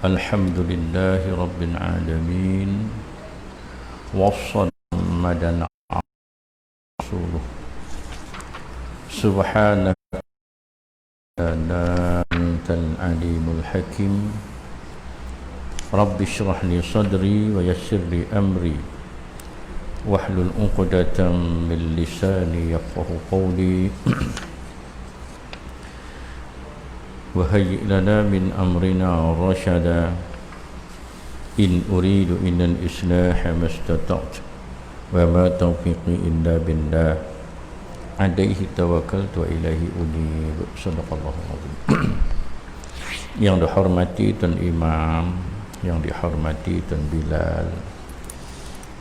Alhamdulillahi Rabbil Alamin. Wassalamu'alaikum Rasulullah. Subhanaka la antal alimul hakim. Rabbi shrah li sadri wa yassir li amri wahlul 'uqdatam min lisani yafqahu qawli. وهيئ لنا من أمرنا رشدا إن أريد إلا الإصلاح ما استطعت وما توفيقي إلا بالله عليه توكلت وإليه أنيب. صدق الله العظيم. Yang dihormati Tuan Imam, yang dihormati Tuan Bilal,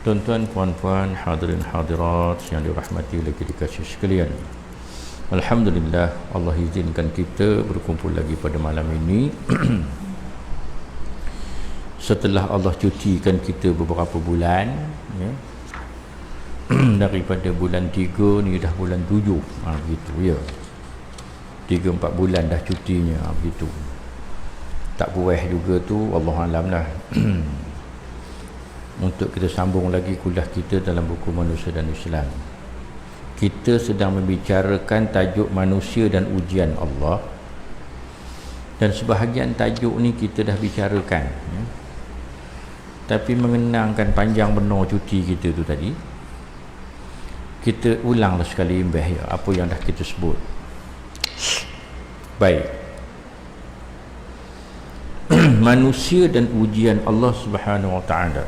tuan-tuan, puan-puan, hadirin hadirat yang dirahmati oleh dikasih sekalian, alhamdulillah Allah izinkan kita berkumpul lagi pada malam ini setelah Allah cutikan kita beberapa bulan, ya. Daripada bulan 3 ni dah bulan 7, begitu ya. 3-4 bulan dah cutinya, begitu. Tak puas juga tu, Allahualam lah. Untuk kita sambung lagi kuliah kita dalam buku Manusia dan Islam. Kita sedang membicarakan tajuk manusia dan ujian Allah, dan sebahagian tajuk ni kita dah bicarakan, ya. Tapi mengenangkan panjang benar cuti kita tu tadi, kita ulanglah sekali imbah, ya, apa yang dah kita sebut. Baik. Manusia dan ujian Allah Subhanahu Wa Taala.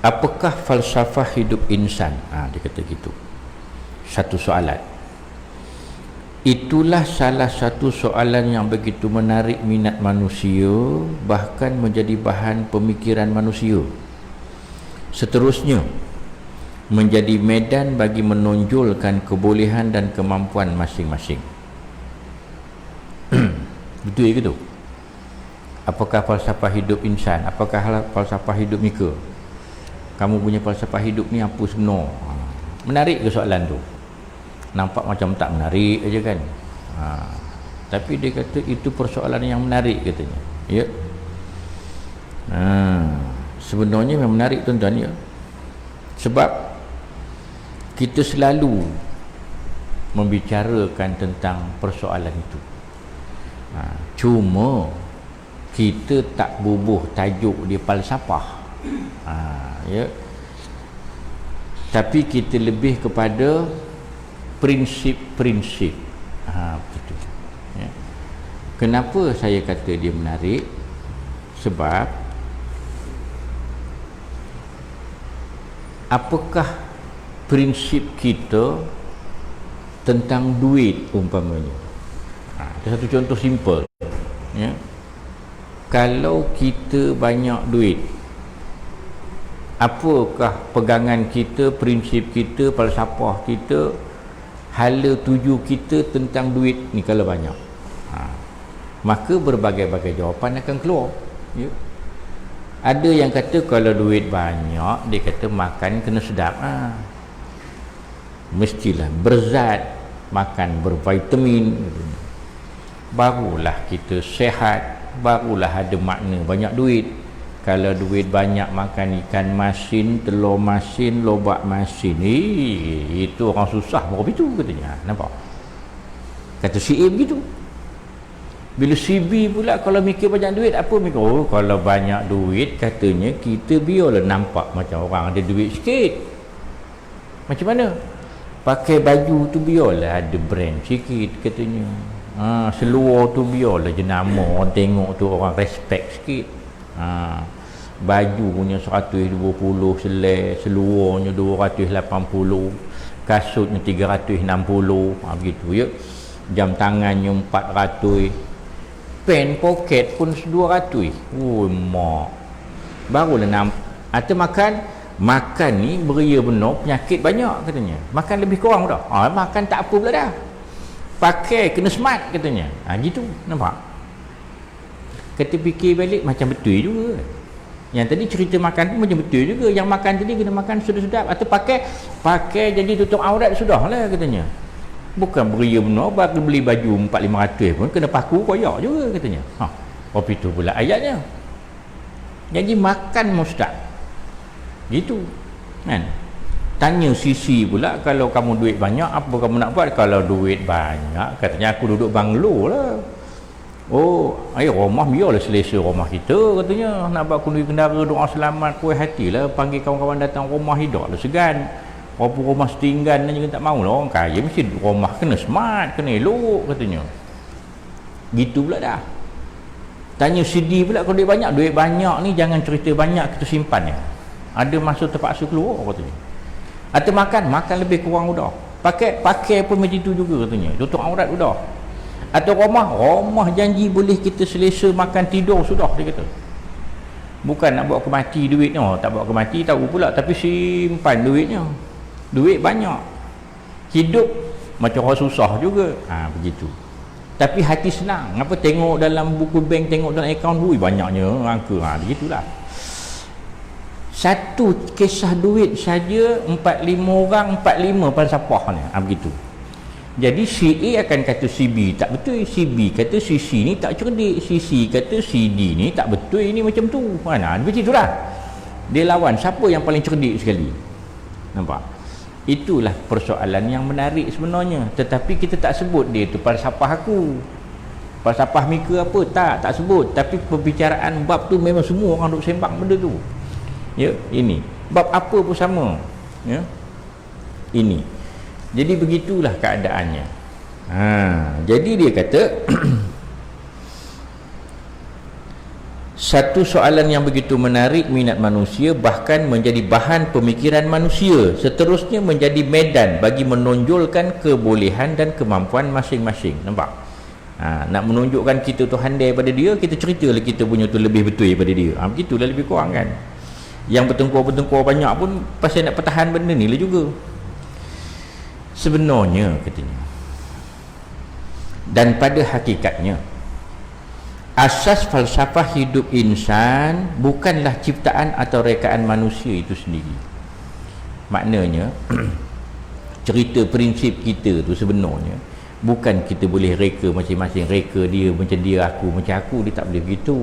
Apakah falsafah hidup insan? Dia kata gitu. Satu soalan. Itulah salah satu soalan yang begitu menarik minat manusia, bahkan menjadi bahan pemikiran manusia. Seterusnya, menjadi medan bagi menonjolkan kebolehan dan kemampuan masing-masing. Betul ya gitu? Apakah falsafah hidup insan? Apakah falsafah hidup Mika? Kamu punya falsafah hidup ni apa sebenar? Menarik ke soalan tu? Nampak macam tak menarik aja kan? Tapi dia kata itu persoalan yang menarik katanya, ya. Sebenarnya memang menarik tuan-tuan, ya. Sebab kita selalu membicarakan tentang persoalan itu. Cuma kita tak bubuh tajuk dia falsafah, ya. Tapi kita lebih kepada prinsip-prinsip. Begitu, ya. Kenapa saya kata dia menarik? Sebab apakah prinsip kita tentang duit umpamanya? Ada satu contoh simple, ya. Kalau kita banyak duit, apakah pegangan kita, prinsip kita, falsafah kita, hala tuju kita tentang duit ni kalau banyak? Maka berbagai-bagai jawapan akan keluar, ya. Ada yang kata kalau duit banyak, dia kata makan kena sedap, mestilah berzat, makan bervitamin, barulah kita sihat, barulah ada makna banyak duit. Kalau duit banyak makan ikan masin, telur masin, lobak masin, itu orang susah baru itu katanya. Nampak? Kata si A begitu. Bila si B pula kalau mikir banyak duit, apa mikir? Oh, kalau banyak duit katanya kita biarlah nampak macam orang ada duit sikit. Macam mana? Pakai baju tu biarlah ada brand sikit katanya. Seluar tu biarlah jenama orang tengok tu orang respect sikit. Baju punya 120, selai seluarnya 280, kasutnya 360, begitu, ya. Jam tangannya 400, pen poket pun 200. Mak, barulah atau makan ni beria benar, penyakit banyak katanya. Makan lebih kurang dah. Makan tak apa pula dah. Pakai kena smart katanya. Gitu, nampak? Kata fikir balik macam betul juga. Yang tadi cerita makan tu macam betul juga. Yang makan tadi kena makan sedap-sedap, atau pakai jadi tutup aurat sudahlah katanya. Bukan beria benar, bagi beli baju 4-500 pun kena paku koyak juga katanya. Apa itu pula ayatnya. Jadi makan mustahil. Gitu. Kan? Tanya sisi pula, kalau kamu duit banyak apa kamu nak buat? Kalau duit banyak katanya aku duduk banglo lah. Oh, ayo rumah biarlah selesa rumah kita katanya. Nak buat kunduy kendara doa selamat kuih hatilah, panggil kawan-kawan datang rumah hidup lah segan. Walaupun rumah setinggan juga tak mau lah, orang kaya mesti rumah kena smart, kena elok katanya. Gitu pula dah. Tanya CD pula, kalau duit banyak ni jangan cerita banyak, kita simpan ya. Ada masa terpaksa keluar katanya. Atau makan lebih kurang udah. Pakai pun macam tu juga katanya. Tutup aurat udah. Atau rumah janji boleh kita selesa makan tidur sudah dia kata. Bukan nak bawa ke mati duitnya, tak bawa ke mati tahu pula, tapi simpan duitnya. Duit banyak. Hidup macam orang susah juga. Begitu. Tapi hati senang. Apa tengok dalam buku bank, tengok dalam akaun duit banyaknya angka. Begitulah. Satu kisah duit saja 4-5 orang, 45 falsafah ni. Begitu. Jadi si A akan kata si B tak betul, si B kata si C ni tak cerdik, si C kata si D ni tak betul, ini macam tu. Begitulah. Dia lawan siapa yang paling cerdik sekali. Nampak? Itulah persoalan yang menarik sebenarnya. Tetapi kita tak sebut dia tu falsafah aku. Falsafah Mika apa? Tak sebut. Tapi perbicaraan bab tu memang semua orang duk sembang benda tu. Ya, ini bab apa pun sama. Ya, ini. Jadi begitulah keadaannya. Jadi dia kata satu soalan yang begitu menarik minat manusia, bahkan menjadi bahan pemikiran manusia, seterusnya menjadi medan bagi menonjolkan kebolehan dan kemampuan masing-masing. Nampak? Nak menunjukkan kita tu handai pada dia, kita ceritalah kita punya tu lebih betul daripada dia. Begitulah lebih kurang kan. Yang bertengkar banyak pun pasal nak pertahan benda ni lah juga sebenarnya katanya. Dan pada hakikatnya asas falsafah hidup insan bukanlah ciptaan atau rekaan manusia itu sendiri. Maknanya cerita prinsip kita tu sebenarnya bukan kita boleh reka masing-masing, reka dia macam dia, aku macam aku, dia tak boleh begitu.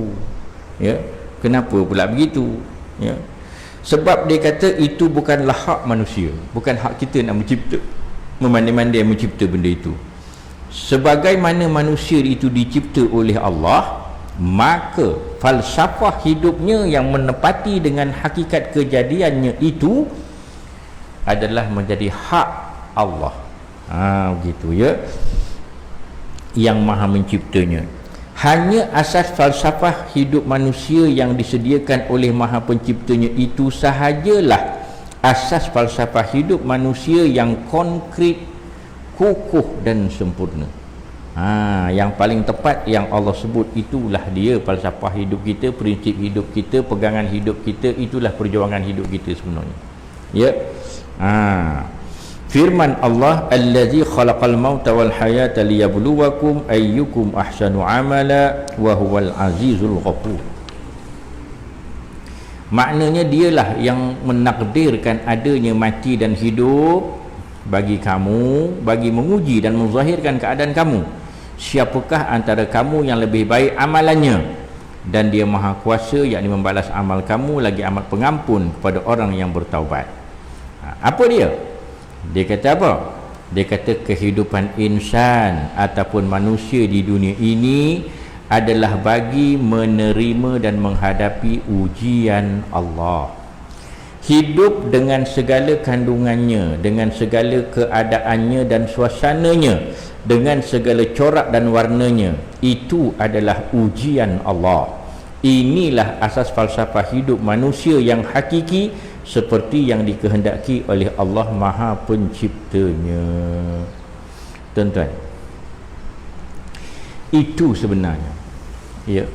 Ya, kenapa pula begitu? Ya, sebab dia kata itu bukanlah hak manusia, bukan hak kita nak mencipta, memandai-mandai mencipta benda itu. Sebagaimana manusia itu dicipta oleh Allah, maka falsafah hidupnya yang menepati dengan hakikat kejadiannya itu adalah menjadi hak Allah. Begitu ya, yang maha menciptanya. Hanya asas falsafah hidup manusia yang disediakan oleh maha penciptanya itu sahajalah asas falsafah hidup manusia yang konkret, kukuh dan sempurna. Yang paling tepat yang Allah sebut, itulah dia falsafah hidup kita, prinsip hidup kita, pegangan hidup kita, itulah perjuangan hidup kita sebenarnya. Ya. Firman Allah, allazi khalaqal mauta wal hayata liyabluwakum ayyukum ahsanu amala wa huwal azizul ghafur. Maknanya dialah yang menakdirkan adanya mati dan hidup bagi kamu, bagi menguji dan menzahirkan keadaan kamu. Siapakah antara kamu yang lebih baik amalannya, dan dia maha kuasa, yakni membalas amal kamu lagi amat pengampun kepada orang yang bertaubat. Apa dia? Dia kata apa? Dia kata kehidupan insan ataupun manusia di dunia ini adalah bagi menerima dan menghadapi ujian Allah. Hidup dengan segala kandungannya, dengan segala keadaannya dan suasananya, dengan segala corak dan warnanya, itu adalah ujian Allah. Inilah asas falsafah hidup manusia yang hakiki, seperti yang dikehendaki oleh Allah Maha Penciptanya. Tuan-tuan, itu sebenarnya, ya,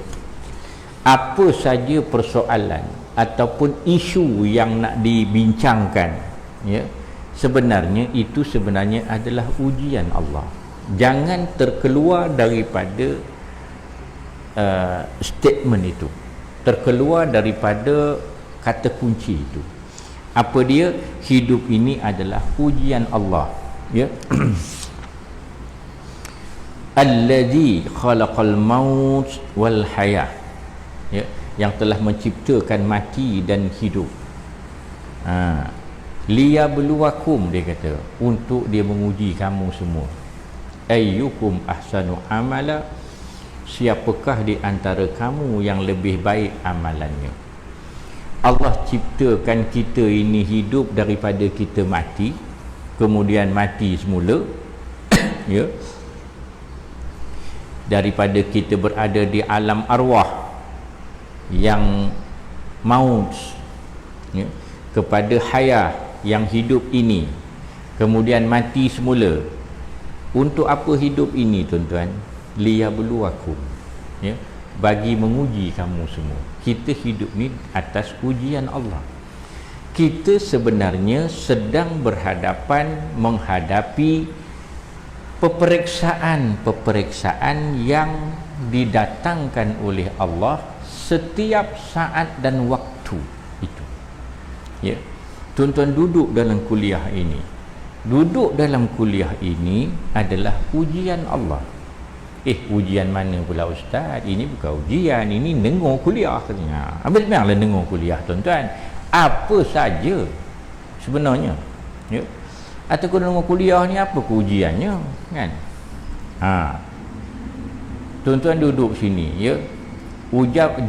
apa saja persoalan ataupun isu yang nak dibincangkan, ya, sebenarnya itu sebenarnya adalah ujian Allah. Jangan terkeluar daripada statement itu, terkeluar daripada kata kunci itu. Apa dia? Hidup ini adalah ujian Allah, ya. Allazi khalaqal maut wal hayah, ya, yang telah menciptakan mati dan hidup. Liyabluwakum, dia kata, untuk dia menguji kamu semua. Ayyukum ahsanu amala, siapakah di antara kamu yang lebih baik amalannya. Allah ciptakan kita ini hidup daripada kita mati, kemudian mati semula, ya, daripada kita berada di alam arwah yang maut, ya, kepada hayah yang hidup ini, kemudian mati semula. Untuk apa hidup ini, tuan-tuan? Liyabluwakum, ya, bagi menguji kamu semua. Kita hidup ni atas ujian Allah. Kita sebenarnya sedang berhadapan menghadapi peperiksaan yang didatangkan oleh Allah setiap saat dan waktu itu. Ya, tuan-tuan duduk dalam kuliah ini. Duduk dalam kuliah ini adalah ujian Allah. Ujian mana pula ustaz? Ini bukan ujian, ini dengar kuliah katanya. Habis memanglah dengar kuliah, tuan-tuan. Apa saja sebenarnya, ya. Ataupun dengar kuliah ni apa ujiannya, kan? Tuan-tuan duduk sini, ya.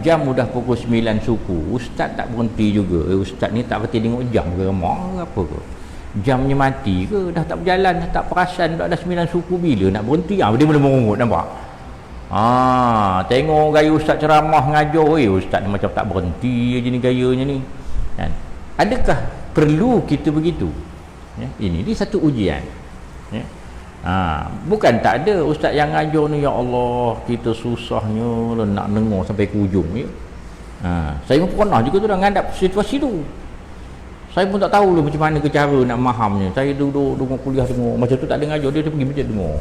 Jam udah pukul 9 suku, ustaz tak berhenti juga. Ustaz ni tak berhenti tengok jam ke apa ke? Jamnya mati ke? Dah tak berjalan, dah tak perasan, dah 9 suku, bila nak berhenti? Dia mula merungut, nampak? Tengok gaya ustaz ceramah ngajar, ustaz ni macam tak berhenti je ni gayanya ni, kan? Adakah perlu kita begitu? Ya, ini satu ujian, ya. Bukan tak ada ustaz yang ngajar ni, ya Allah, kita susahnya nak dengar sampai ke ujung, ya. Saya pun pernah juga tu dah ngadap situasi tu. Saya pun tak tahu lah macam mana ke cara nak mahamnya. Saya duduk dengar kuliah, dengar macam tu, tak ada ngajar, dia pergi macam dengar.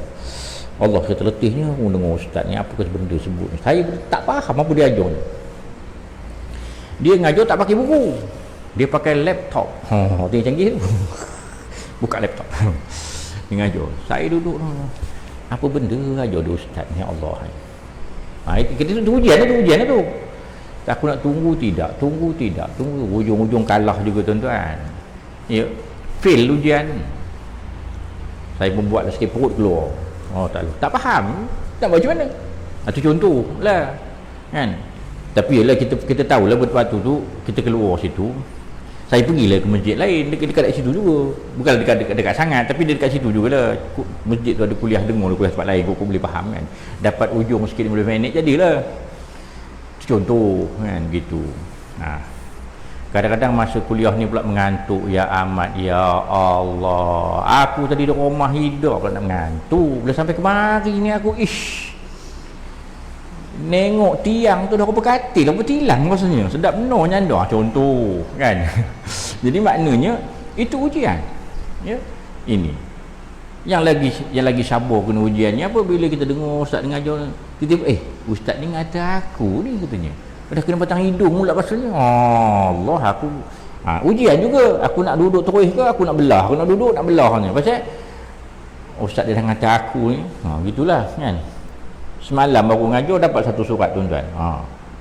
Allah, saya terletihnya aku dengar ustaz ni, apa ke benda sebut ni. Saya tak faham apa dia ajar ni. Dia ngajar tak pakai buku, dia pakai laptop. Dia canggih tu. Buka laptop. Dia ngajar. Saya duduk, apa benda ajar dia ustaz ni, Allah. Kita tu ujian tu. Aku nak tunggu tidak, tunggu ujung-ujung kalah juga, tuan-tuan. Ya, fail ujian. Saya pun buatlah sikit perut keluar. Tak faham, tak macam mana. Itu contoh lah, kan? Tapi yalah, kita tahulah waktu tu kita keluar situ. Saya pergilah ke masjid lain dekat situ juga. Bukan dekat sangat, tapi dia dekat situ jugalah. Masjid tu ada kuliah, dengar kuliah tempat lain, kau boleh faham, kan? Dapat ujung sikit 15 minit jadilah. Contoh, kan, gitu. Kadang-kadang masa kuliah ni pula mengantuk, ya amat, ya Allah, aku tadi di rumah hidup pula nak mengantuk. Bila sampai kemari ni aku nengok tiang tu dah rupa katil, rupa tilang rasanya, sedap benar nyanda, contoh, kan. Jadi maknanya itu ujian, ya. Ini yang lagi sabar kena ujiannya apa, bila kita dengar ustaz mengajar, tiba-tiba ustaz ni ngata aku ni, katanya dah kena batang hidung pula rasanya. Allah, aku ujian juga. Aku nak duduk terus ke aku nak belah, aku nak duduk nak belah ni, pasal ustaz dia dah ngata aku ni. Gitulah, kan. Semalam baru ngajar dapat satu surat, tuan-tuan.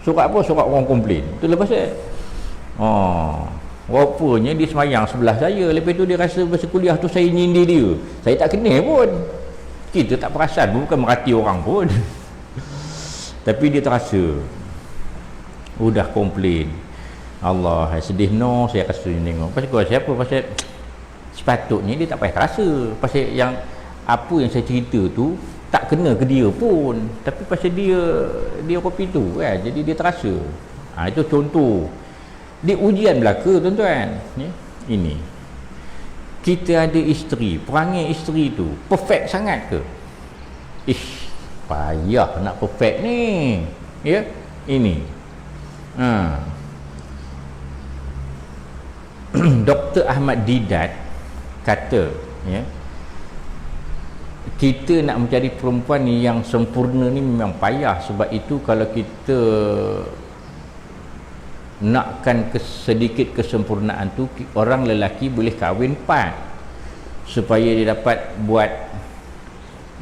Surat apa? Surat orang komplain. Itulah pasal rupanya dia semayang sebelah saya. Lepas tu dia rasa masa kuliah tu saya nyindir dia. Saya tak kenal pun. Kita tak perasan, bukan merhati orang pun. Tapi dia terasa. Udah komplain. Allah, sedih no, saya rasa ni tengok. Pasal siapa? Pasal sepatutnya dia tak payah terasa. Pasal yang apa yang saya cerita tu tak kena ke dia pun. Tapi pasal dia kopi tu, kan. Jadi dia terasa. Itu contoh. Di ujian belaka, tuan-tuan, ya, ini kita ada isteri, perangai isteri tu perfect sangat ke? Payah nak perfect ni, ya. Ini Dr. Ahmad Didat kata, ya, kita nak mencari perempuan yang sempurna ni memang payah. Sebab itu kalau kita nakkan sedikit kesempurnaan tu, orang lelaki boleh kahwin 4 supaya dia dapat buat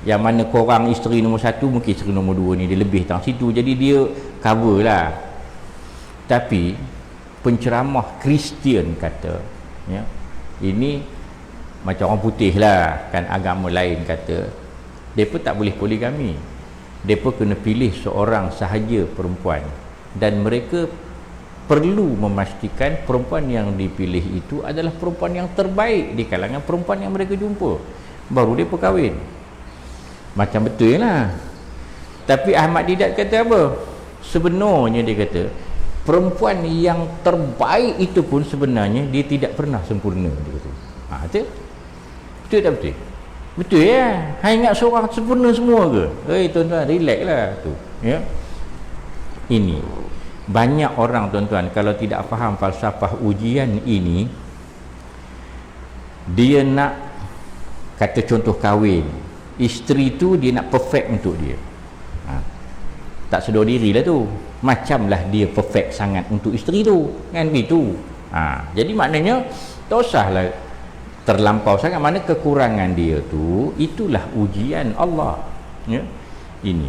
Yang mana korang isteri nombor 1, mungkin isteri nombor 2 ni dia lebih tang situ, jadi dia cover lah. Tapi penceramah Kristian kata, ya, ini macam orang putih lah kan, agama lain kata mereka tak boleh poligami, mereka kena pilih seorang sahaja perempuan, dan mereka perlu memastikan perempuan yang dipilih itu adalah perempuan yang terbaik di kalangan perempuan yang mereka jumpa, baru dia kahwin. Macam betul lah. Tapi Ahmad Didat kata apa? Sebenarnya dia kata perempuan yang terbaik itu pun sebenarnya dia tidak pernah sempurna, dia kata. Betul? Betul tak betul? Betul ya. Hai ingat seorang sempurna semua ke? Tuan-tuan, relax lah tu. Ya. Ini banyak orang tuan-tuan kalau tidak faham falsafah ujian ini, dia nak kata contoh kahwin, isteri tu dia nak perfect untuk dia. Tak sedar diri lah tu, macamlah dia perfect sangat untuk isteri tu kan, gitu. Jadi maknanya tak usahlah terlampau sangat, mana kekurangan dia tu, itulah ujian Allah, ya. Ini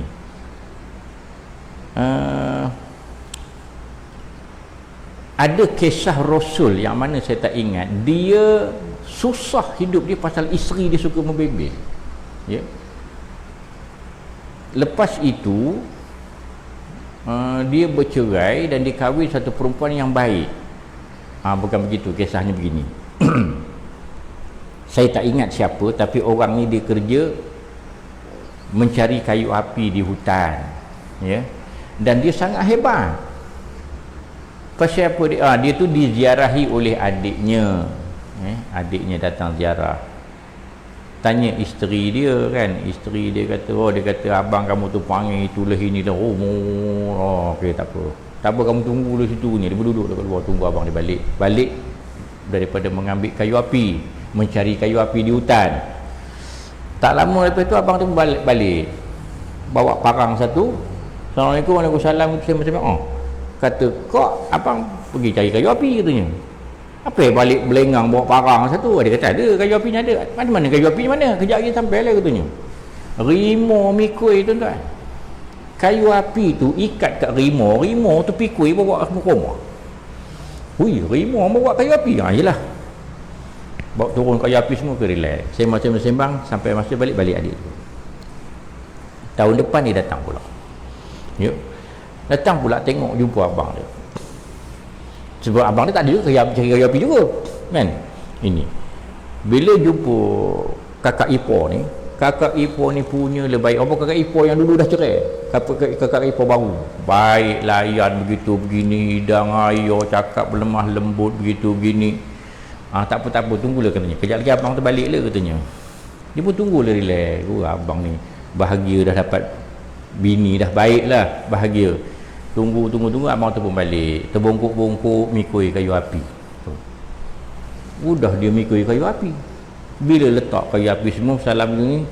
ada kisah Rasul yang mana saya tak ingat, dia susah hidup dia pasal isteri dia suka membebel, ya. Lepas itu dia bercerai dan dikahwin satu perempuan yang baik. Bukan begitu, kisahnya begini. Saya tak ingat siapa, tapi orang ni dia kerja mencari kayu api di hutan, ya. Dan dia sangat hebat. Pasal apa dia? Dia tu diziarahi oleh adiknya. Adiknya datang ziarah. Tanya isteri dia kan, isteri dia kata, dia kata abang kamu tu panggil itulah ini dah. Okey, tak apa. Tak apa, kamu tunggu di situ ni. Dia berduduk dekat luar tunggu abang dia balik. Balik daripada mengambil kayu api, mencari kayu api di hutan. Tak lama lepas tu abang tu balik. Bawa parang satu. Assalamualaikum, waalaikumsalam, macam-macam. Kata, kok abang pergi cari kayu api katanya. Apa yang balik belengang bawa parang satu? Dia kata ada, kayu api ni ada. Mana kayu api ni mana? Kejap lagi sampai lah katanya. Rimau mikui tuan-tuan. Kayu api tu ikat kat rimau tu pikui bawa ke rumah. Rimau bawa kayu api? Yelah. Bawa turun kayu api semua ke relax. Saya macam sembang sampai masa balik adik tu. Tahun depan dia datang pula. Ya. Datang pula tengok jumpa abang dia. Sebab abang dia tak ada juga cari kayu api juga kan. Ini bila jumpa kakak ipar ni punya lebih baik. Apa kakak ipar yang dulu dah cerai, kakak ipar baru baik, layan begitu begini, hidang air, cakap lemah lembut begitu begini. Tak apa tunggulah katanya, kejap lagi abang tu balik lah katanya. Dia pun tunggulah relax. Abang ni bahagia dah dapat bini, dah baik lah, bahagia. Tunggu abang tu pun balik, terbongkok-bongkok mikui kayu api. Udah dia mikui kayu api. Bila letak kayu api semua, salam ni,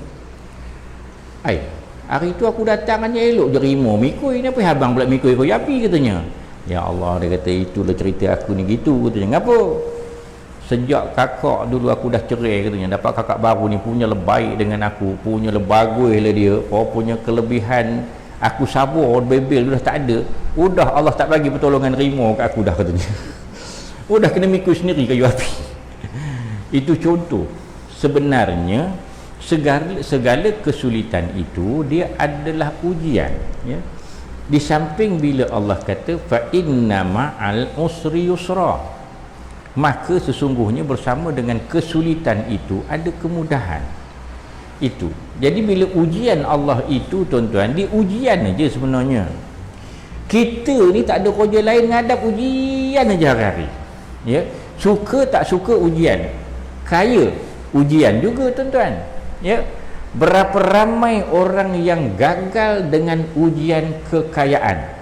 hari tu aku datang hanya elok je rimau mikui, ni apa abang pula mikui kayu api katanya. Ya Allah, dia kata itulah cerita aku ni gitu katanya. Ngapa? Sejak kakak dulu aku dah cerai katanya, dapat kakak baru ni punya lebih dengan aku, punya bagus lah dia, punya kelebihan. Aku sabar, bebel dah tak ada. Udah Allah tak bagi pertolongan rimau kat aku dah katanya. Udah kena mikul sendiri kayu api. Itu contoh. Sebenarnya segala kesulitan itu dia adalah ujian, ya. Di samping bila Allah kata fa inna ma'al usri yusra, maka sesungguhnya bersama dengan kesulitan itu ada kemudahan. Itu. Jadi bila ujian Allah itu tuan-tuan, dia ujian aja sebenarnya. Kita ni tak ada kerja lain ngadap ujian aja hari-hari. Ya, suka tak suka ujian. Kaya ujian juga tuan-tuan. Ya. Berapa ramai orang yang gagal dengan ujian kekayaan,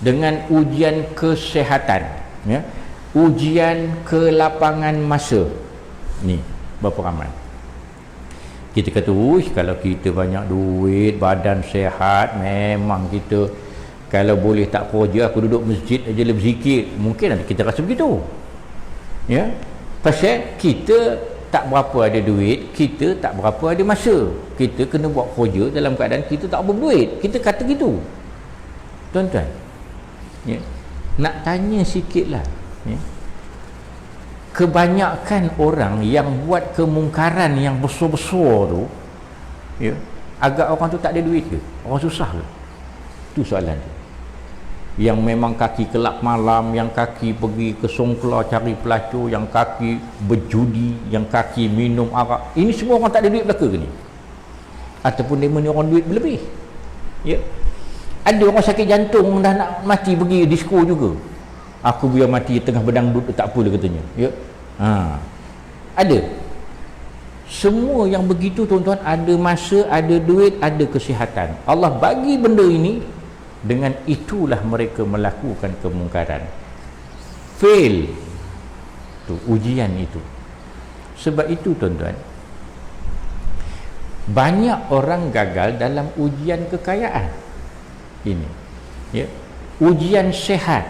dengan ujian kesehatan, ya. Ujian kelapangan masa. Ni berapa ramai. Kita kata, kalau kita banyak duit, badan sehat, memang kita kalau boleh tak kerja, aku duduk masjid aja lebih sikit. Mungkin kita rasa begitu. Ya. Pasal kita tak berapa ada duit, kita tak berapa ada masa, kita kena buat kerja dalam keadaan kita tak berduit, kita kata gitu. Tuan-tuan, ya, nak tanya sikit lah, ya. Kebanyakan orang yang buat kemungkaran yang besar-besar tu, ya, agak orang tu tak ada duit ke? Orang susah ke? Itu soalan tu. Yang memang kaki kelab malam, yang kaki pergi ke Songkla cari pelacur, yang kaki berjudi, yang kaki minum arak, ini semua orang tak ada duit belaka ke ni? Ataupun dia ni orang duit berlebih, ya. Ada orang sakit jantung dah nak mati pergi disko juga, aku biar mati tengah berdangdut tak apa dia katanya, ya. Ada. Semua yang begitu tuan-tuan, ada masa, ada duit, ada kesihatan. Allah bagi benda ini, dengan itulah mereka melakukan kemungkaran. Fail tu ujian itu. Sebab itu tuan-tuan, banyak orang gagal dalam ujian kekayaan ini, ya. Ujian sehat,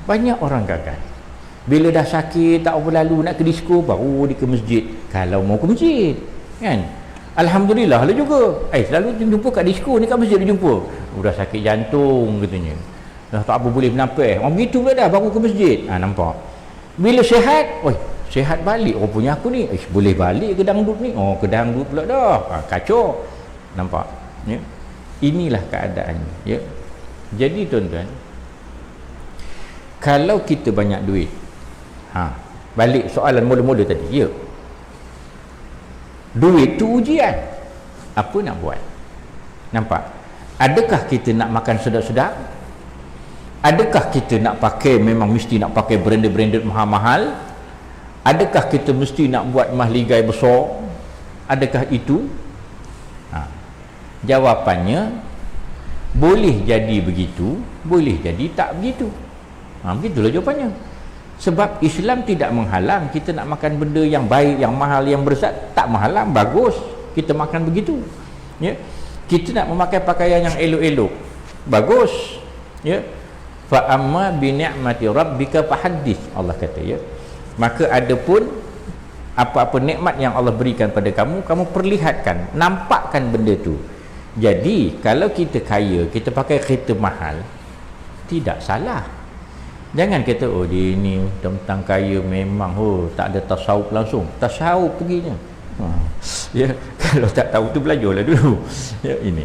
banyak orang gagal. Bila dah sakit tak berlalu nak ke disko, baru dia ke masjid. Kalau mau ke masjid, kan, alhamdulillah lah juga. Selalu jumpa kat disko ni, kat masjid dia jumpa. Udah sakit jantung katanya, dah tak apa boleh bernafas, begitu pula dah baru ke masjid. Nampak. Bila sihat, sihat balik, punya aku ni boleh balik ke dangdut ni, ke dangdut pula dah. Kacau. Nampak, ya. Inilah keadaannya, ya. Jadi tuan-tuan, kalau kita banyak duit, balik soalan mula-mula tadi, ya, duit tu ujian, apa nak buat? Nampak? Adakah kita nak makan sedap-sedap? Adakah kita nak pakai, memang mesti nak pakai branded mahal-mahal? Adakah kita mesti nak buat mahligai besar? Adakah itu? Jawapannya, boleh jadi begitu, boleh jadi tak begitu. Begitulah jawapannya. Sebab Islam tidak menghalang kita nak makan benda yang baik, yang mahal, yang berzat. Tak menghalang, bagus kita makan begitu, ya. Kita nak memakai pakaian yang elok-elok, bagus, ya. Fa amma bi ni'mati rabbika fahaddits, Allah kata, ya. Maka adapun apa-apa nikmat yang Allah berikan pada kamu, kamu perlihatkan, nampakkan benda tu. Jadi kalau kita kaya, kita pakai kereta mahal, tidak salah. Jangan kata dia ni tentang kaya memang tak ada tasawuf langsung. Tasawuf perginya. Ya, kalau tak tahu tu belajarlah dulu. Ya, ini.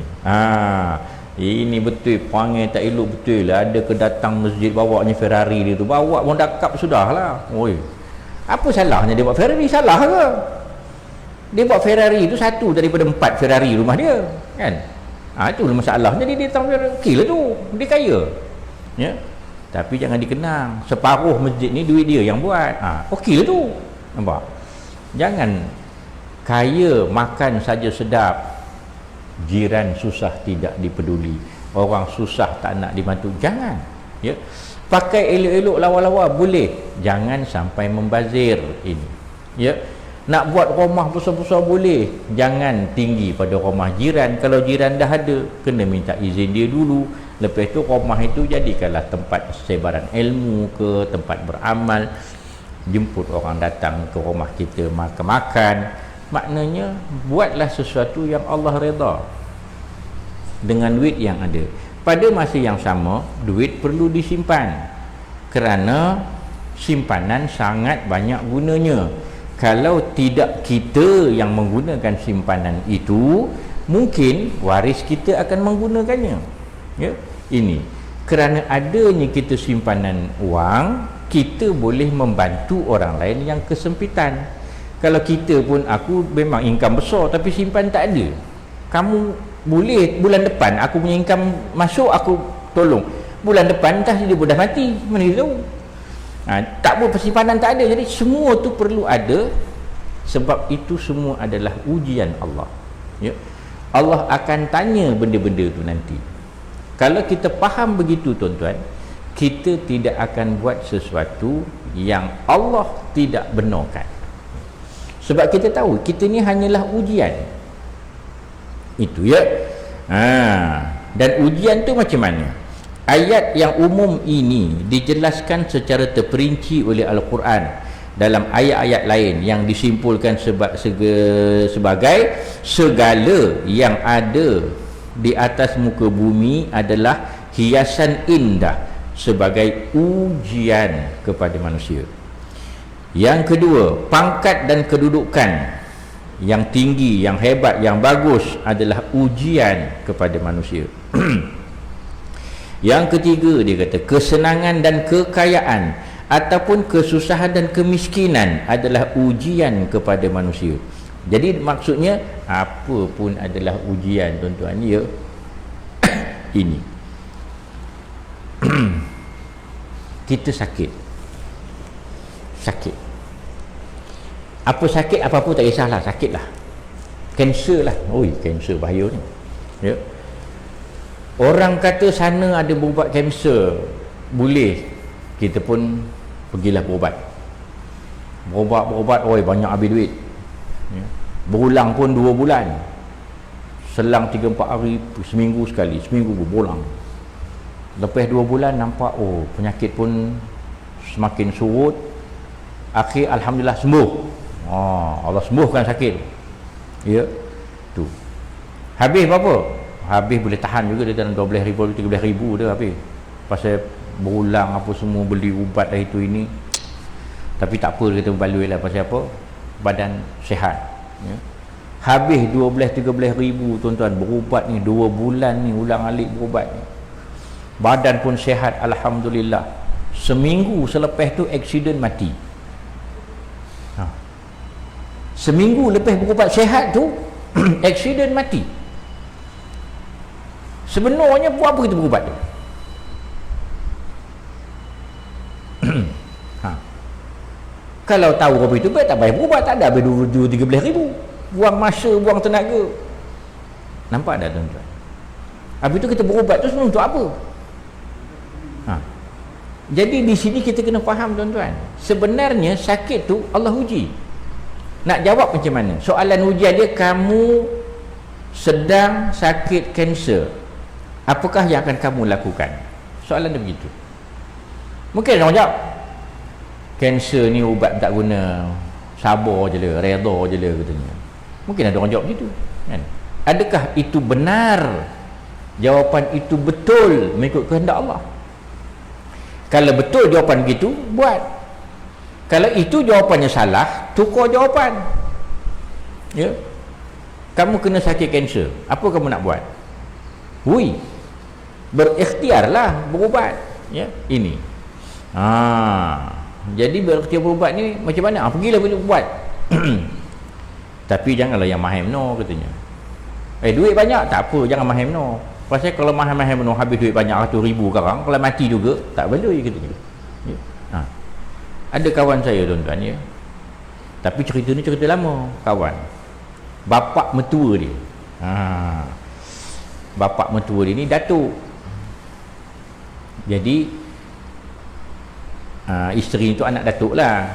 Ini betul perangai tak elok betul lah. Ada kedatang masjid bawanya Ferrari dia tu. Bawa pun dakap sudahlah. Apa salahnya dia buat Ferrari? Salah ke? Dia buat Ferrari tu satu daripada 4 Ferrari rumah dia, kan? Itulah masalahnya. Dia tahu okey lah tu. Dia kaya. Ya. Tapi jangan dikenang separuh masjid ni duit dia yang buat. Okey lah tu. Nampak? Jangan kaya makan saja sedap, jiran susah tidak dipeduli, orang susah tak nak dibantu. Jangan, ya. Pakai elok-elok lawa-lawa boleh, jangan sampai membazir ini, ya. Nak buat rumah besar-besar boleh, jangan tinggi pada rumah jiran. Kalau jiran dah ada, kena minta izin dia dulu. Lepas tu rumah itu jadikanlah tempat sebaran ilmu ke, tempat beramal. Jemput orang datang ke rumah kita makan-makan. Maknanya buatlah sesuatu yang Allah redha dengan duit yang ada. Pada masa yang sama, duit perlu disimpan, kerana simpanan sangat banyak gunanya. Kalau tidak kita yang menggunakan simpanan itu, mungkin waris kita akan menggunakannya, ya. Ini kerana adanya kita simpanan wang, kita boleh membantu orang lain yang kesempitan. Kalau kita pun, aku memang income besar tapi simpan tak ada, kamu boleh bulan depan aku punya income masuk, aku tolong. Bulan depan entah dia dah mati, mana dia tahu. Tak boleh, persimpanan tak ada. Jadi semua tu perlu ada. Sebab itu semua adalah ujian Allah, ya. Allah akan tanya benda-benda tu nanti. Kalau kita faham begitu tuan-tuan, kita tidak akan buat sesuatu yang Allah tidak benarkan. Sebab kita tahu kita ni hanyalah ujian. Itu, ya. Dan ujian tu macam mana? Ayat yang umum ini dijelaskan secara terperinci oleh Al-Quran. dalam ayat-ayat lain yang disimpulkan sebagai segala yang ada di atas muka bumi adalah hiasan indah sebagai ujian kepada manusia. Yang kedua, pangkat dan kedudukan yang tinggi, yang hebat, yang bagus adalah ujian kepada manusia. Yang ketiga, dia kata kesenangan dan kekayaan ataupun kesusahan dan kemiskinan adalah ujian kepada manusia. Jadi maksudnya apa pun adalah ujian, tuan-tuan, ya. Ini kita sakit, apa sakit apa-apa tak kisahlah, sakitlah, kanser lah, oi kanser bahaya ni, ya. Orang kata sana ada berubat kanser, boleh, kita pun pergilah berubat, oi banyak habis duit, ya. Berulang pun 2 bulan, selang 3-4 hari, seminggu sekali, seminggu berulang. Lepas 2 bulan nampak penyakit pun semakin surut, akhir alhamdulillah sembuh. Allah sembuhkan sakit, ya. Tu habis berapa? Habis boleh tahan juga, dia dalam 12,000 13,000 dah habis, pasal berulang apa semua, beli ubat dah itu ini. Tapi tak apa, kita baloi lah, pasal apa? Badan sihat, ya. Habis 12-13,000 tuan-tuan, berubat ni 2 bulan ni, ulang-alik berubat ni, badan pun sihat alhamdulillah. Seminggu selepas tu aksiden mati. Seminggu lepas berubat sihat tu aksiden mati. Sebenarnya buat apa kita berubat tu? Kalau tahu apa itu, tak payah berubat, tak ada habis 2-13,000, buang masa, buang tenaga. Nampak tak, tuan-tuan? Habis tu kita berubat tu sebenarnya untuk apa? Jadi di sini kita kena faham, tuan-tuan, sebenarnya sakit tu Allah uji. Nak jawab macam mana? Soalan ujian dia, kamu sedang sakit kanser, apakah yang akan kamu lakukan? Soalan dia begitu. Mungkin orang jawab, kanser ni ubat tak guna, sabar je lah, reda je lah, katanya. Mungkin ada orang jawab begitu, kan? Adakah itu benar? Jawapan itu betul mengikut kehendak Allah. Kalau betul jawapan begitu, buat. Kalau itu jawapannya salah, tukar jawapan, ya. Kamu kena sakit kanser, apa kamu nak buat? Berikhtiarlah berubat, ya. Ini jadi berikhtiar berubat ni macam mana? Pergilah berubat. Tapi janganlah yang maham katanya. Duit banyak tak apa, jangan maham pasal kalau maham habis duit banyak ratus ribu sekarang, kalau mati juga tak baloi, katanya, ya. Ada kawan saya, tuan-tuan, ya, tapi cerita ni cerita lama. Kawan, bapak mertua dia, bapak mertua dia ni datuk. Jadi isteri tu anak datuk lah.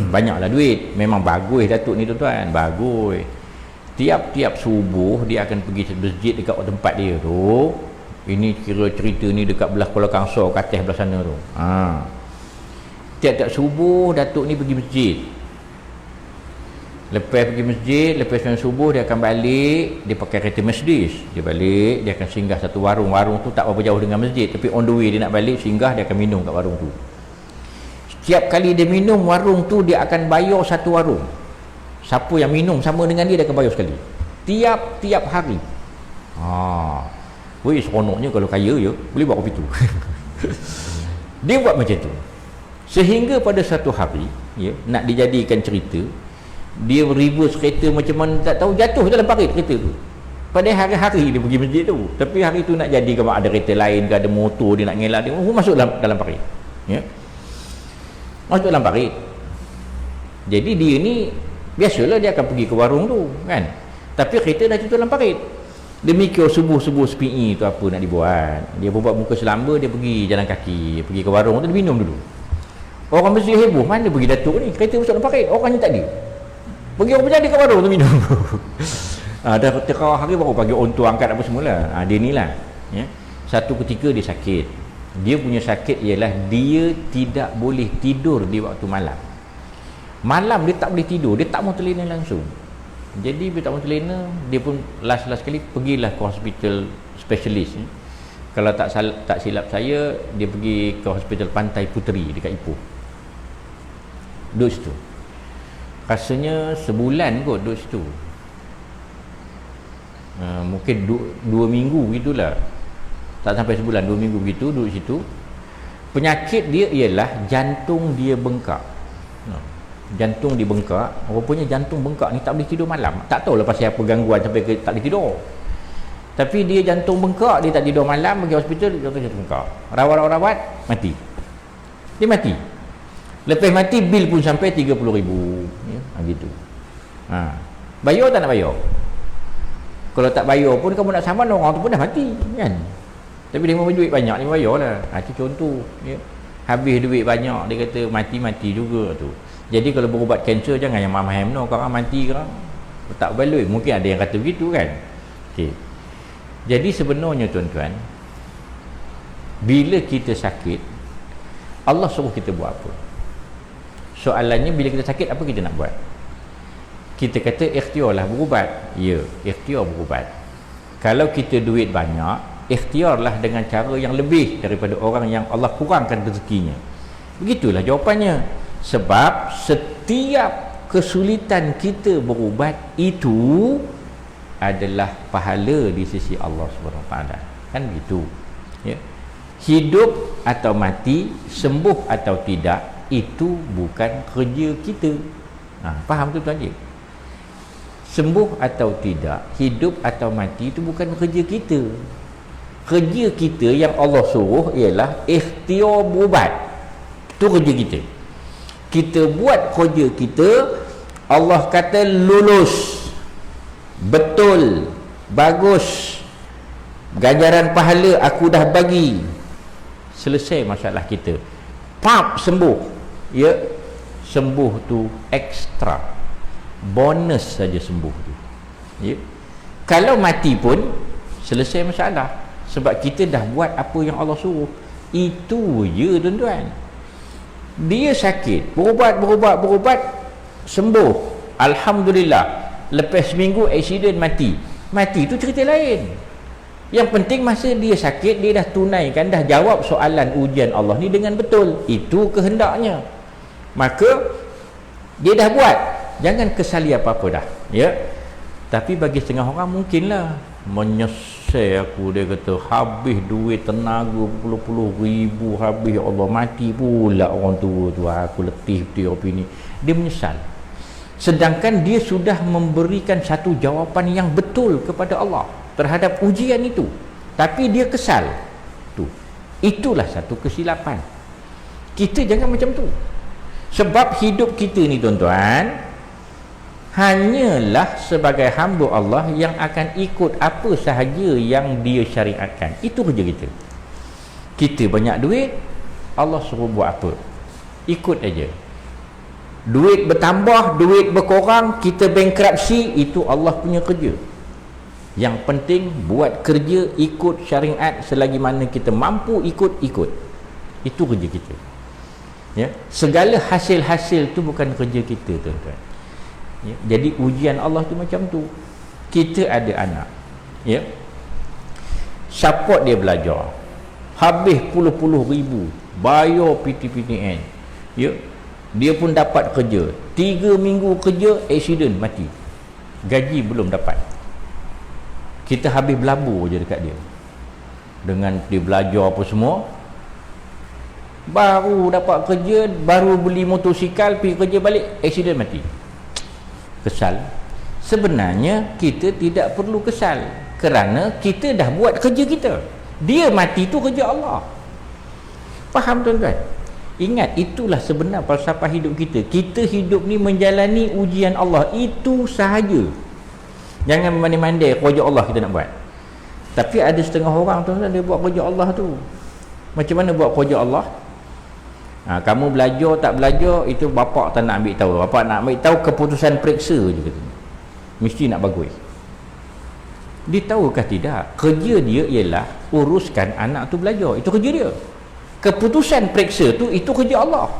Banyaklah duit, memang bagus datuk ni, tuan-tuan, bagus. Tiap-tiap subuh dia akan pergi masjid dekat tempat dia tu. Ini kira cerita ni dekat belah Kuala Kangsar, Kateh belah sana tu. Tiap-tiap subuh datuk ni pergi masjid. Lepas pergi masjid, lepas sembahyang subuh, dia akan balik, dia pakai kereta Mercedes, dia balik, dia akan singgah satu warung. Warung tu tak berapa jauh dengan masjid, tapi on the way dia nak balik, singgah, dia akan minum kat warung tu. Setiap kali dia minum, warung tu dia akan bayar satu warung. Siapa yang minum sama dengan dia akan bayar sekali, tiap-tiap hari. Seronoknya kalau kaya, ya, boleh buat kopi tu. Dia buat macam tu, sehingga pada satu hari, ya, nak dijadikan cerita, dia reverse kereta macam mana tak tahu, jatuh dalam parit kereta tu. Pada hari-hari dia pergi masjid tu, tapi hari tu nak jadi, kalau ada kereta lain ke, ada motor dia nak ngelak, dia masuk dalam parit, ya, masuk dalam parit. Jadi dia ni biasalah dia akan pergi ke warung tu, kan, tapi kereta dah tutup dalam parit. Dia mikir subuh-subuh sepi tu apa nak dibuat. Dia buat muka selamba, dia pergi jalan kaki, pergi ke warung tu, dia minum dulu. Orang mesti heboh, mana pergi datuk ni, kereta masuk dalam parit, orangnya tak ada. Pergi orang berjadi kat warung tu minum. Dah tengah hari baru pagi orang tu angkat apa semula. Dia ni lah, ya. Satu ketika dia sakit. Dia punya sakit ialah dia tidak boleh tidur di waktu malam. Malam dia tak boleh tidur, dia tak mau terlena langsung. Jadi dia tak mau terlena, dia pun last sekali pergilah ke hospital specialist. Kalau tak silap saya, dia pergi ke hospital Pantai Puteri dekat Ipoh. Duduk situ. Rasanya sebulan kot duduk situ. Mungkin 2 minggu gitulah. Tak sampai sebulan, 2 minggu begitu duduk situ. Penyakit dia ialah jantung dia bengkak. Jantung dia bengkak. Rupanya jantung bengkak ni tak boleh tidur malam. Tak tahulah pasal apa gangguan sampai tak boleh tidur. Tapi dia jantung bengkak, dia tak tidur malam, pergi hospital, jantung bengkak. Rawat, mati. Dia mati. Lepas mati, bil pun sampai 30,000. Ya, gitu. Bayar tak nak bayar? Kalau tak bayar pun kamu nak saman, orang tu pun dah mati, kan? Tapi dia mau duit banyak, dia bayar lah. Itu contoh. Ya. Habis duit banyak, dia kata mati-mati juga tu. Jadi kalau berubat kanser, jangan yang maham no. Kalau orang mati kan tak baloi. Mungkin ada yang kata begitu kan. Okey. Jadi sebenarnya tuan-tuan, bila kita sakit, Allah suruh kita buat apa? Soalannya, bila kita sakit, apa kita nak buat? Kita kata ikhtiarlah berubat. Ya, ikhtiar berubat. Kalau kita duit banyak, ikhtiarlah dengan cara yang lebih daripada orang yang Allah kurangkan rezekinya. Begitulah jawapannya. Sebab setiap kesulitan kita berubat itu adalah pahala di sisi Allah SWT. Kan begitu. Ya. Hidup atau mati, sembuh atau tidak, itu bukan kerja kita. Faham tu tuan-tuan? Sembuh atau tidak, hidup atau mati, itu bukan kerja kita. Kerja kita yang Allah suruh ialah ikhtiar berubat. Itu kerja kita. Kita buat kerja kita, Allah kata lulus, betul, bagus, ganjaran pahala aku dah bagi, selesai masalah kita. Pap, sembuh. Ya, sembuh tu ekstra, bonus saja sembuh tu. Ya. Kalau mati pun selesai masalah, sebab kita dah buat apa yang Allah suruh. Itu je tuan-tuan. Dia sakit, berubat, sembuh, alhamdulillah. Lepas seminggu aksiden, mati tu cerita lain. Yang penting masa dia sakit, dia dah tunaikan, dah jawab soalan ujian Allah ni dengan betul. Itu kehendaknya. Maka dia dah buat, jangan kesali apa-apa dah. Ya. Tapi bagi setengah orang mungkinlah menyesal aku, dia kata habis duit tenaga puluh-puluh ribu, habis ya Allah, mati pula orang tua tu, aku letih betul opini. Dia menyesal. Sedangkan dia sudah memberikan satu jawapan yang betul kepada Allah terhadap ujian itu, tapi dia kesal. Itulah satu kesilapan. Kita jangan macam tu. Sebab hidup kita ni tuan-tuan hanyalah sebagai hamba Allah yang akan ikut apa sahaja yang dia syariatkan. Itu kerja kita. Kita banyak duit, Allah suruh buat apa, ikut aja. Duit bertambah, duit berkurang, kita bankruptcy, itu Allah punya kerja. Yang penting buat kerja ikut syariat, selagi mana kita mampu ikut. Itu kerja kita. Ya, segala hasil-hasil tu bukan kerja kita tuan-tuan. Ya, jadi ujian Allah tu macam tu. Kita ada anak, ya, support dia belajar, habis puluh-puluh ribu, bayar PTPTN, ya, dia pun dapat kerja, 3 minggu kerja, aksiden, mati, gaji belum dapat. Kita habis berlabur je dekat dia, dengan dia belajar apa semua, baru dapat kerja, baru beli motosikal, pergi kerja balik, aksiden, mati. Kesal. Sebenarnya kita tidak perlu kesal, kerana kita dah buat kerja kita. Dia mati tu kerja Allah. Faham tuan-tuan? Ingat, itulah sebenar falsafah hidup kita. Kita hidup ni menjalani ujian Allah, itu sahaja. Jangan memandai-mandai kerja Allah kita nak buat. Tapi ada setengah orang tuan-tuan, dia buat kerja Allah tu. Macam mana buat kerja Allah? Kamu belajar tak belajar, itu bapak tak nak ambil tahu. Bapak nak ambil tahu keputusan periksa je kata. Mesti nak bagus. Dia tahukah tidak, kerja dia ialah uruskan anak tu belajar. Itu kerja dia. Keputusan periksa tu, itu kerja Allah.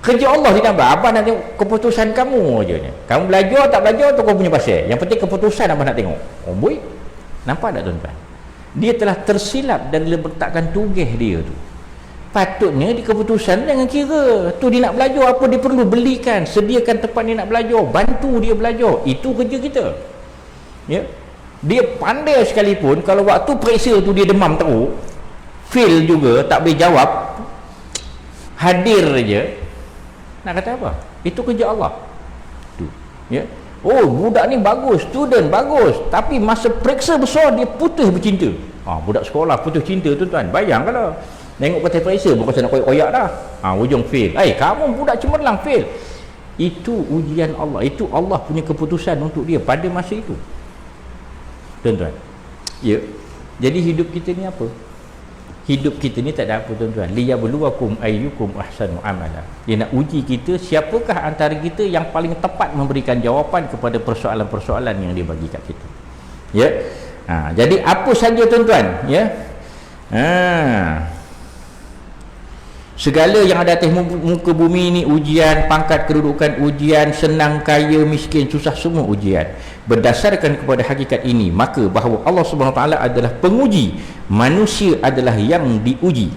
Kerja Allah tidak apa. Abang nak tengok keputusan kamu aja ni. Kamu belajar tak belajar tu kau punya pasal. Yang penting keputusan abang nak tengok. Oh boy. Nampak tak tuan-tuan? Dia telah tersilap dan letakkan tugas dia tu. Patutnya di keputusan jangan kira. Tu dia nak belajar apa dia perlu belikan, sediakan tempat dia nak belajar, bantu dia belajar. Itu kerja kita. Ya. Dia pandai sekalipun kalau waktu periksa tu dia demam teruk, fail juga, tak boleh jawab, hadir je. Nak kata apa? Itu kerja Allah. Tu. Ya. Oh, budak ni bagus, student bagus, tapi masa periksa besar dia putus bercinta. Budak sekolah putus cinta tuan-tuan. Bayang kalau tengok kata periksa bukan nak koyak-koyak dah. Ujung fail. Kamu budak cemerlang fail. Itu ujian Allah. Itu Allah punya keputusan untuk dia pada masa itu. Tuan-tuan. Ya. Jadi hidup kita ni apa? Hidup kita ni tak ada apa tuan-tuan. Liyabluwakum ayyukum ahsanu amala. Dia nak uji kita siapakah antara kita yang paling tepat memberikan jawapan kepada persoalan-persoalan yang dia bagi kat kita. Ya. Jadi apa saja tuan-tuan, ya. Segala yang ada atas muka bumi ini ujian, pangkat kedudukan ujian, senang kaya miskin susah semua ujian. Berdasarkan kepada hakikat ini, maka bahawa Allah Subhanahu Wa Taala adalah penguji, manusia adalah yang diuji.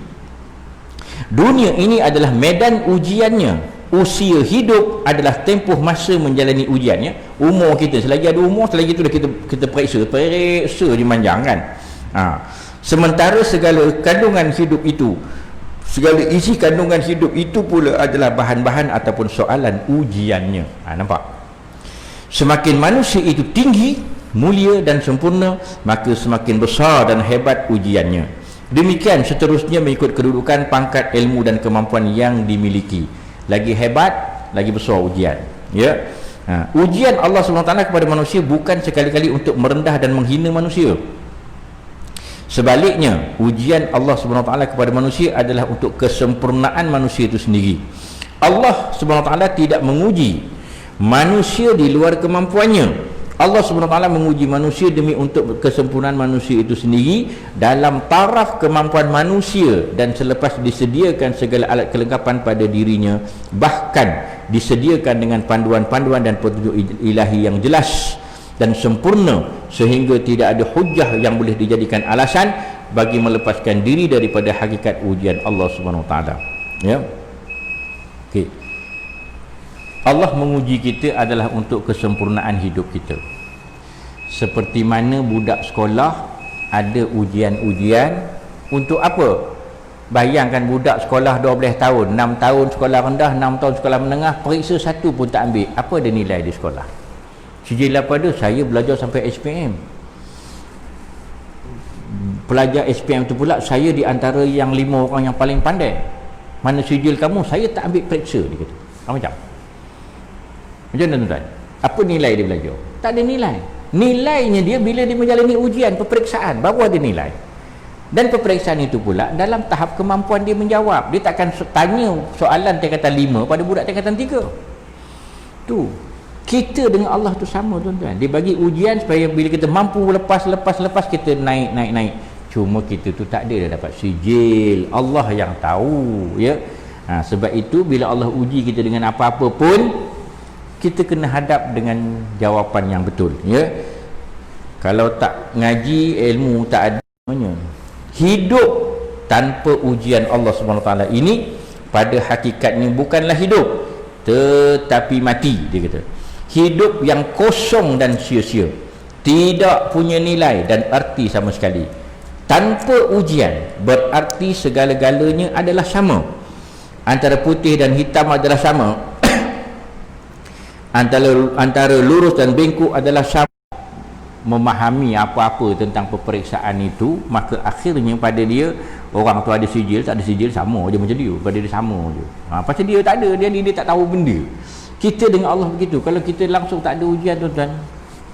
Dunia ini adalah medan ujiannya. Usia hidup adalah tempoh masa menjalani ujiannya. Umur kita, selagi ada umur, selagi itu dah kita periksa je manjang kan. Sementara segala kandungan hidup itu, segala isi kandungan hidup itu pula adalah bahan-bahan ataupun soalan ujiannya. Nampak? Semakin manusia itu tinggi, mulia dan sempurna, maka semakin besar dan hebat ujiannya. Demikian seterusnya mengikut kedudukan, pangkat, ilmu dan kemampuan yang dimiliki. Lagi hebat, lagi besar ujian. Ya. Ujian Allah SWT kepada manusia bukan sekali-kali untuk merendah dan menghina manusia. Sebaliknya, ujian Allah SWT kepada manusia adalah untuk kesempurnaan manusia itu sendiri. Allah SWT tidak menguji manusia di luar kemampuannya. Allah SWT menguji manusia demi untuk kesempurnaan manusia itu sendiri dalam taraf kemampuan manusia, dan selepas disediakan segala alat kelengkapan pada dirinya, bahkan disediakan dengan panduan-panduan dan petunjuk ilahi yang jelas dan sempurna, sehingga tidak ada hujah yang boleh dijadikan alasan bagi melepaskan diri daripada hakikat ujian Allah SWT. Ya. Okey. Allah menguji kita adalah untuk kesempurnaan hidup kita. Seperti mana budak sekolah ada ujian-ujian untuk apa? Bayangkan budak sekolah 12 tahun, 6 tahun sekolah rendah, 6 tahun sekolah menengah, periksa satu pun tak ambil. Apa dia nilai di sekolah? Sijil apa dia? Saya belajar sampai SPM. Pelajar SPM tu pula saya di antara yang 5 orang yang paling pandai. Mana sijil kamu? Saya tak ambil periksa, dia kata. Macam mana tuan-tuan? Apa nilai dia belajar? Tak ada nilai. Nilainya dia bila dia menjalani ujian, peperiksaan, baru ada nilai. Dan peperiksaan itu pula dalam tahap kemampuan dia menjawab. Dia takkan tanya soalan tingkatan 5 pada budak tingkatan 3. Tu. Kita dengan Allah tu sama tuan-tuan. Dia bagi ujian supaya bila kita mampu lepas kita naik. Cuma kita tu tak ada dah dapat sijil. Allah yang tahu, ya. Sebab itu bila Allah uji kita dengan apa-apa pun, kita kena hadap dengan jawapan yang betul, ya. Kalau tak ngaji, ilmu tak ada namanya. Hidup tanpa ujian Allah SWT ini pada hakikatnya bukanlah hidup, tetapi mati, dia kata. Hidup yang kosong dan sia-sia, tidak punya nilai dan arti sama sekali. Tanpa ujian berarti segala-galanya adalah sama. Antara putih dan hitam adalah sama. Antara lurus dan bengkok adalah sama. Memahami apa-apa tentang peperiksaan itu, maka akhirnya pada dia, orang tu ada sijil tak ada sijil sama je macam dia, pada dia sama je. Pasal dia tak ada, dia tak tahu benda. Kita dengan Allah begitu. Kalau kita langsung tak ada ujian tuan-tuan,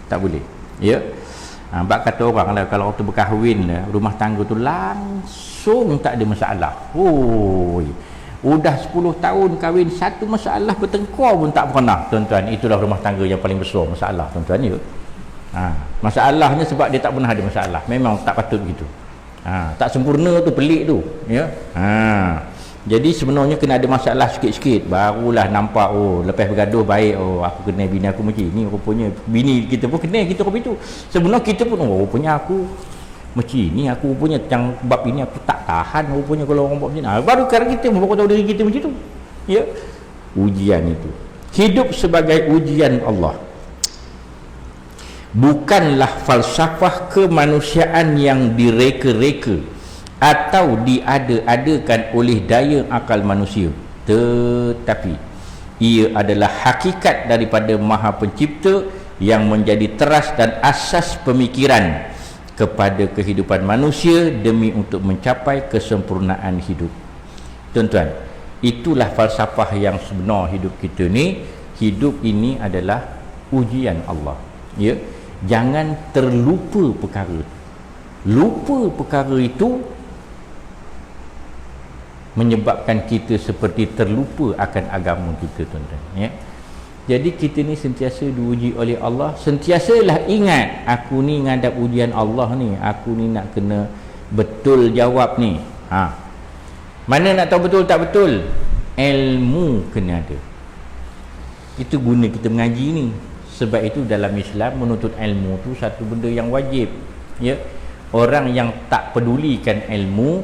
tak boleh, ya. Bak kata orang lah, kalau waktu berkahwin lah, rumah tangga tu langsung tak ada masalah. Udah 10 tahun kahwin, satu masalah bertengkar pun tak pernah, tuan-tuan. Itulah rumah tangga yang paling besar masalah, tuan-tuan, ya. Masalahnya sebab dia tak pernah ada masalah. Memang tak patut gitu. Tak sempurna tu, pelik tu, ya. Jadi sebenarnya kena ada masalah sikit-sikit barulah nampak, oh lepas bergaduh baik, oh aku kenal bini aku macam ni, rupanya bini kita pun kenal kita rupanya tu. Sebenarnya kita pun, oh rupanya aku macam ni, aku rupanya yang bab ini aku tak tahan rupanya kalau orang buat macam ni. Baru sekarang kita baru tahu diri kita macam tu. Ya. Ujian itu. Hidup sebagai ujian Allah. Bukanlah falsafah kemanusiaan yang direka-reka atau diada-adakan oleh daya akal manusia, tetapi ia adalah hakikat daripada Maha Pencipta yang menjadi teras dan asas pemikiran kepada kehidupan manusia demi untuk mencapai kesempurnaan hidup. Tuan-tuan, itulah falsafah yang sebenar hidup kita ni. Hidup ini adalah ujian Allah, ya. Jangan terlupa perkara. Lupa perkara itu menyebabkan kita seperti terlupa akan agama kita, tuan-tuan, ya. Jadi kita ni sentiasa diuji oleh Allah. Sentiasalah ingat, aku ni ngadap ujian Allah ni, aku ni nak kena betul jawab ni. Mana nak tahu betul tak betul? Ilmu kena ada. Itu guna kita mengaji ni. Sebab itu dalam Islam menuntut ilmu tu satu benda yang wajib, ya. Orang yang tak pedulikan ilmu,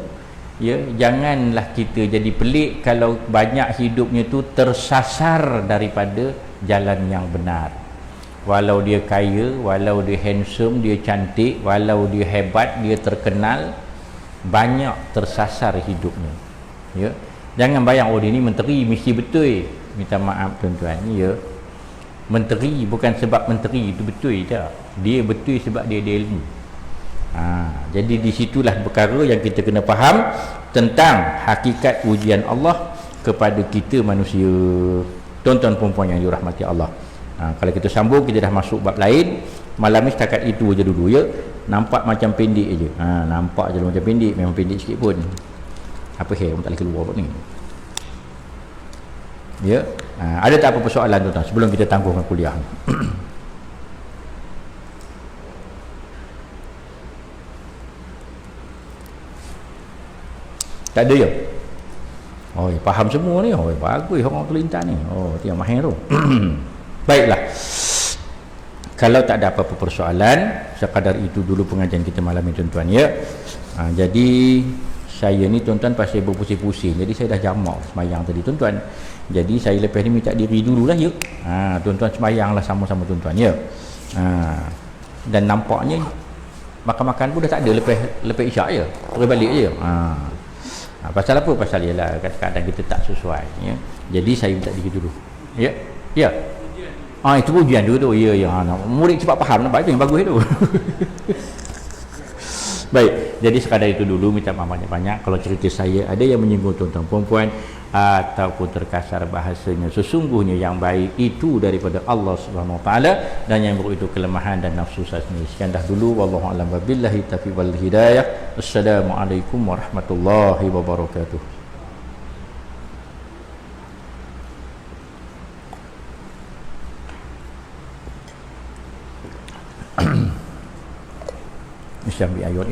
ya, janganlah kita jadi pelik kalau banyak hidupnya tu tersasar daripada jalan yang benar. Walau dia kaya, walau dia handsome, dia cantik, walau dia hebat, dia terkenal, banyak tersasar hidupnya, ya. Jangan bayang, oh dia ni menteri mesti betul. Minta maaf tuan-tuan, ya. Menteri bukan sebab menteri itu betul tak. Dia betul sebab dia ada ilmu. Jadi di situlah perkara yang kita kena faham tentang hakikat ujian Allah kepada kita manusia. Tuan-tuan perempuan yang dirahmati Allah. Kalau kita sambung, kita dah masuk bab lain. Malam ni setakat itu aja dulu, ya. Nampak macam pendek aja. Nampak je macam pendek, memang pendek sikit pun. Apa hair pun tak boleh keluar buat ni. Ya. Ada tak apa persoalan tuan-tuan sebelum kita tangguhkan kuliah? Tak ada ya? Oh, faham semua ni. Oh, bagus orang Kelantan ni. Oh, dia mahir tu. Baiklah. Kalau tak ada apa-apa persoalan, sekadar itu dulu pengajian kita malam ni tuan-tuan, ya. Jadi saya ni tuan-tuan pasal berpusing-pusing. Jadi saya dah jamak semayang tadi tuan-tuan. Jadi saya lepas ni minta diri dululah, ya. Tuan-tuan semayanglah sama-sama tuan-tuan, ya. Dan nampaknya makan-makan pun dah tak ada lepas isyak je. Terus balik je. Pasal apa? Pasal ialah kadang-kadang kita tak sesuai, ya. Jadi saya minta diri dulu, ya. Ya. Itu ujian dulu tu. Ya, ya. Murid cepat faham, nampak itu yang bagus itu. Baik, jadi sekadar itu dulu, minta maaf banyak-banyak kalau cerita saya ada yang menyinggung tuan-tuan perempuan ataupun terkasar bahasanya. Sesungguhnya yang baik itu daripada Allah Subhanahu Wa Taala, dan yang buruk itu kelemahan dan nafsu saya sendiri. Sekian dah dulu, wallahu a'lam billahi taufiq wal hidayah. Assalamualaikum warahmatullahi wabarakatuh. Isyam bi ayat.